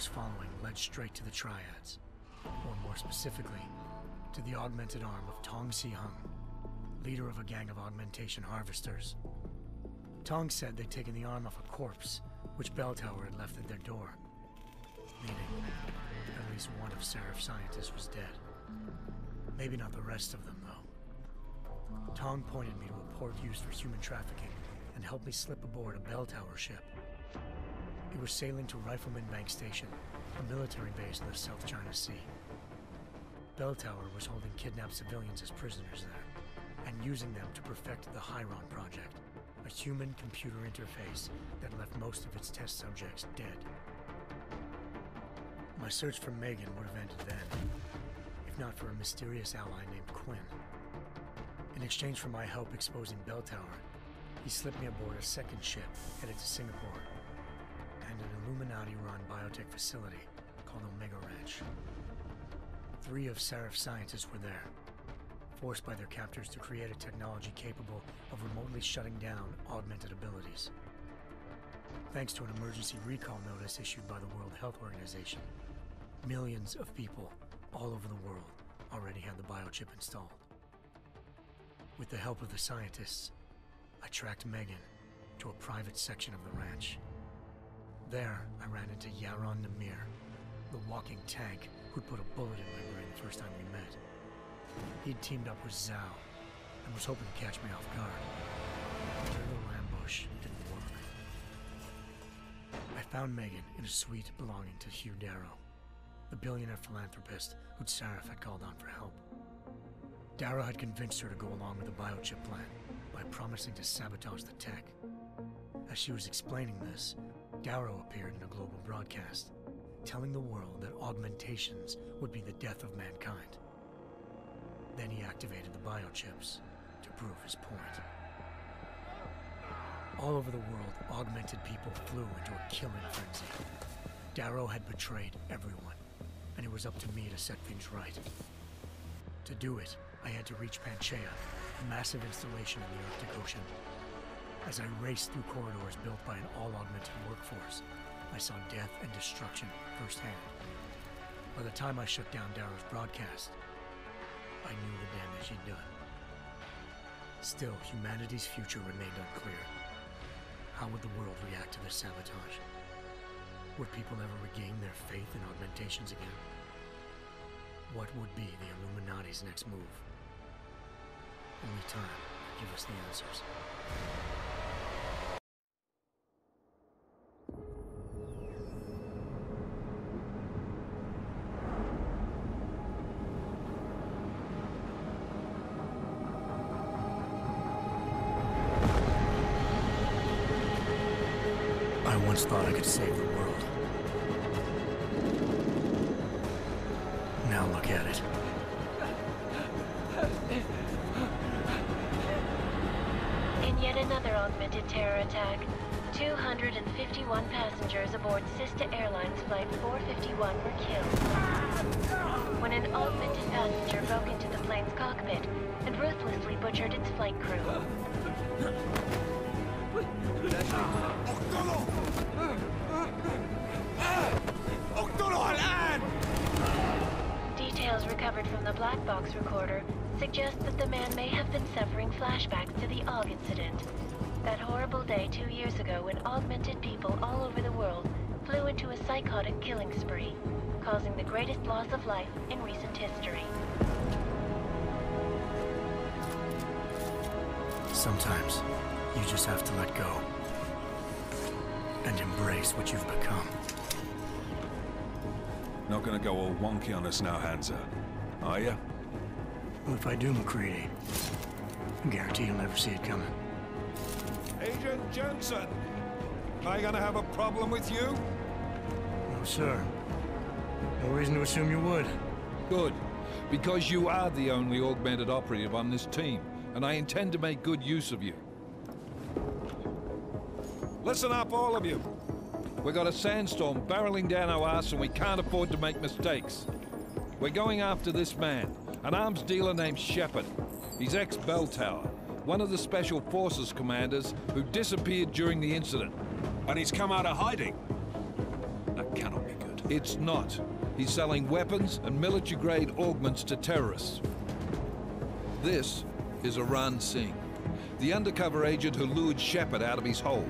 was following led straight to the Triads, or more specifically, to the augmented arm of Tong Si-hung, leader of a gang of augmentation harvesters. Tong said they'd taken the arm off a corpse, which Belltower had left at their door, meaning at least one of Seraph's scientists was dead. Maybe not the rest of them, though. Tong pointed me to a port used for human trafficking and helped me slip aboard a Belltower ship. It was sailing to Rifleman Bank Station, a military base in the South China Sea. Belltower was holding kidnapped civilians as prisoners there, and using them to perfect the Chiron Project, a human-computer interface that left most of its test subjects dead. My search for Megan would have ended then, if not for a mysterious ally named Quinn. In exchange for my help exposing Belltower, he slipped me aboard a second ship headed to Singapore and an Illuminati-run biotech facility called Omega Ranch. 3 of Seraph's scientists were there, forced by their captors to create a technology capable of remotely shutting down augmented abilities. Thanks to an emergency recall notice issued by the World Health Organization, millions of people all over the world already had the biochip installed. With the help of the scientists, I tracked Megan to a private section of the ranch. There, I ran into Yaron Namir, the walking tank who'd put a bullet in my brain the first time we met. He'd teamed up with Zhao and was hoping to catch me off guard. Their little ambush didn't work. I found Megan in a suite belonging to Hugh Darrow, the billionaire philanthropist who'd Seraph had called on for help. Darrow had convinced her to go along with the biochip plan by promising to sabotage the tech. As she was explaining this, Darrow appeared in a global broadcast, telling the world that augmentations would be the death of mankind. Then he activated the biochips to prove his point. All over the world, augmented people flew into a killing frenzy. Darrow had betrayed everyone, and it was up to me to set things right. To do it, I had to reach Panchaea, a massive installation in the Arctic Ocean. As I raced through corridors built by an all-augmented workforce, I saw death and destruction firsthand. By the time I shut down Darrow's broadcast, I knew the damage he'd done. Still, humanity's future remained unclear. How would the world react to this sabotage? Would people ever regain their faith in augmentations again? What would be the Illuminati's next move? Only time will give us the answers. I once thought I could save the world. Now look at it. In yet another augmented terror attack, 251 passengers aboard Sista Airlines Flight 451 were killed when an augmented passenger broke into the plane's cockpit and ruthlessly butchered its flight crew. Details recovered from the black box recorder suggest that the man may have been suffering flashbacks to the Aug incident. That horrible day 2 years ago when augmented people all over the world flew into a psychotic killing spree, causing the greatest loss of life in recent history. Sometimes, you just have to let go. And embrace what you've become. Not gonna go all wonky on us now, Hansa, are ya? Well, if I do, MacReady, I guarantee you'll never see it coming. Agent Jensen! Am I gonna have a problem with you? No, sir. No reason to assume you would. Good. Because you are the only augmented operative on this team, and I intend to make good use of you. Listen up, all of you. We got a sandstorm barreling down our arse and we can't afford to make mistakes. We're going after this man, an arms dealer named Shepard. He's ex-Belltower, one of the Special Forces commanders who disappeared during the incident. And he's come out of hiding. That cannot be good. It's not. He's selling weapons and military-grade augments to terrorists. This is Aran Singh, the undercover agent who lured Shepard out of his hole.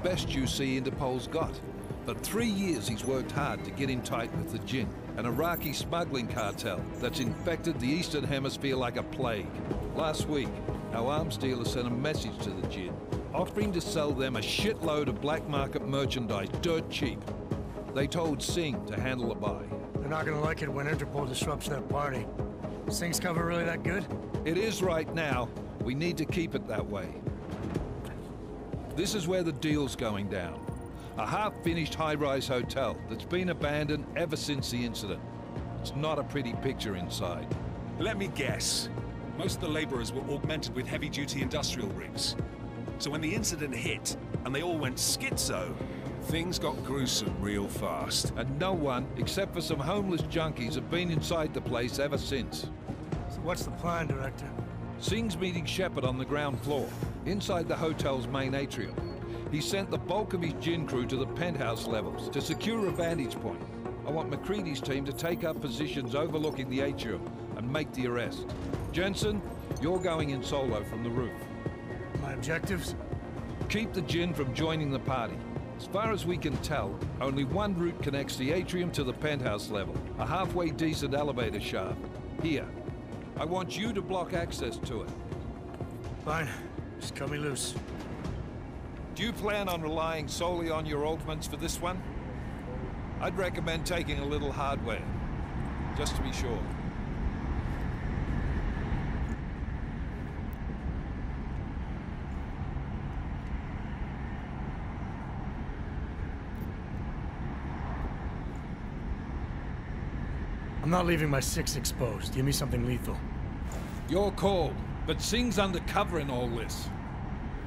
Best you see Interpol's got. For 3 years he's worked hard to get in tight with the Jinn, an Iraqi smuggling cartel that's infected the Eastern Hemisphere like a plague. Last week, our arms dealer sent a message to the Jinn, offering to sell them a shitload of black market merchandise dirt cheap. They told Singh to handle the buy. They're not gonna like it when Interpol disrupts that party. Singh's cover really that good? It is right now. We need to keep it that way. This is where the deal's going down. A half-finished high-rise hotel that's been abandoned ever since the incident. It's not a pretty picture inside. Let me guess. Most of the laborers were augmented with heavy-duty industrial rigs. So when the incident hit, and they all went schizo, things got gruesome real fast. And no one, except for some homeless junkies, have been inside the place ever since. So what's the plan, Director? Singh's meeting Shepard on the ground floor, inside the hotel's main atrium. He sent the bulk of his Jinn crew to the penthouse levels to secure a vantage point. I want McCready's team to take up positions overlooking the atrium and make the arrest. Jensen, you're going in solo from the roof. My objectives? Keep the Jinn from joining the party. As far as we can tell, only one route connects the atrium to the penthouse level, a halfway decent elevator shaft. Here. I want you to block access to it. Fine. Just cut me loose. Do you plan on relying solely on your augments for this one? I'd recommend taking a little hardware, just to be sure. I'm not leaving my 6 exposed. Give me something lethal. Your call, but Singh's undercover in all this.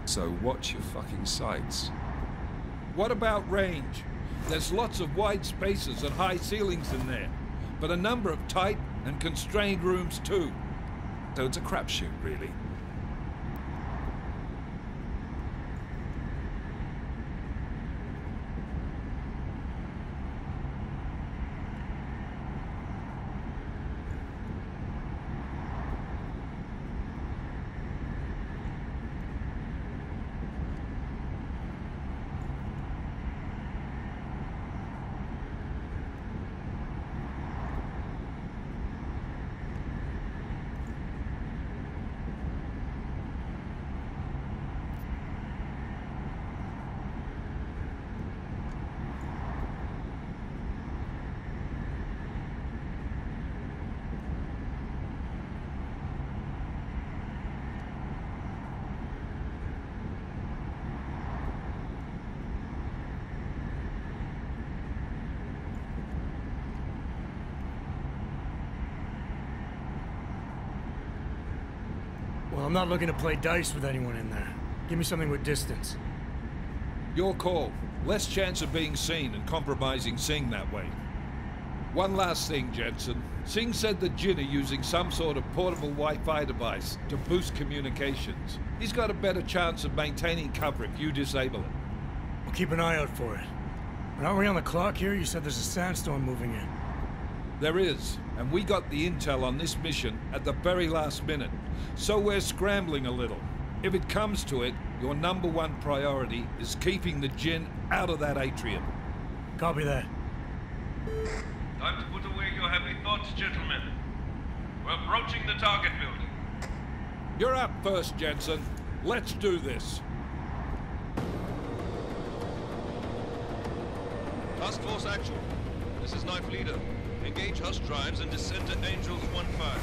So watch your fucking sights. What about range? There's lots of wide spaces and high ceilings in there, but a number of tight and constrained rooms too. So it's a crapshoot, really. Well, I'm not looking to play dice with anyone in there. Give me something with distance. Your call. Less chance of being seen and compromising Singh that way. One last thing, Jensen. Singh said the Jinn are using some sort of portable Wi-Fi device to boost communications. He's got a better chance of maintaining cover if you disable it. We'll keep an eye out for it. But aren't we on the clock here? You said there's a sandstorm moving in. There is, and we got the intel on this mission at the very last minute, so we're scrambling a little. If it comes to it, your #1 priority is keeping the Jinn out of that atrium. Copy that. Time to put away your heavy thoughts, gentlemen. We're approaching the target building. You're up first, Jensen. Let's do this. Task Force Actual. This is Knife Leader. Engage Hush Drives and descend to Angels 1-5.